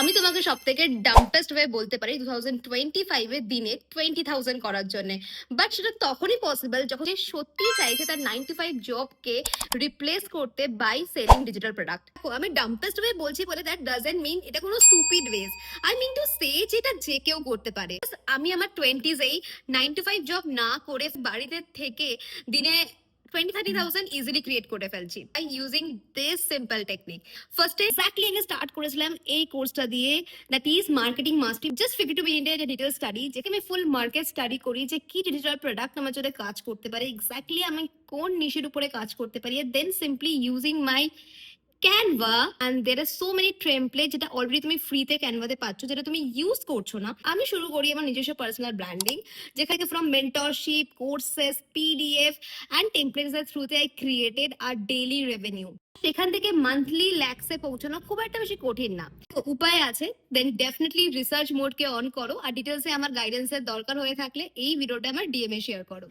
আমি তোমাকে সব থেকে ডাম্পেস্ট ওয়ে বলতে পারি 2025 এর দিনে 20,000 করার জন্য। বাট সেটা তখনই পসিবল যখন সে সত্যি চাইছে তার 9 to 5 জবকে রিপ্লেস করতে বাই সেলিং ডিজিটাল প্রোডাক্ট। আমি ডাম্পেস্ট ওয়ে বলছি বলে দ্যাট ডাজন্ট মিন এটা কোনো stupid ways. I mean to say যেটা যে কেউ করতে পারে। আমি আমার 20s এই 9 to 5 জব না করে বাড়িতে থেকে দিনে 20-30,000 ইজিলি ক্রিয়েট করে ফেলছি by using this simple technique. ফার্স্টে এক্স্যাক্টলি আমি স্টার্ট করেছিলাম এই কোর্সটা দিয়ে, that is marketing mastery. Just 52 মিনিটের একটা ডিটেল স্টাডি, যেখানে আমি ফুল মার্কেট স্টাডি করি যে কি ডিজিটাল প্রোডাক্ট আমার জন্য কাজ করতে পারে, এক্স্যাক্টলি আমি কোন নিশের উপরে কাজ করতে পারি, then simply using my Canva and there are so many templates যেটা অলরেডি তুমি ফ্রিতে ক্যানভাতে পাচ্ছ, যেটা তুমি ইউজ করছো না। আমি শুরু করি আমার নিজস্ব পার্সোনাল ব্র্যান্ডিং, যেখানে from mentorship, courses, PDF and templates এর থ্রুতে I created our daily revenue. সেখান থেকে মান্থলি ল্যাক্সে পৌঁছানো খুব একটা বেশি কঠিন না। উপায় আছে, দেন ডেফিনেটলি রিসার্চ মোডকে অন করো, আর ডিটেলসে আমার গাইডেন্সের দরকার হয়ে থাকলে এই ভিডিওটা আমার ডিএমএ শেয়ার করো।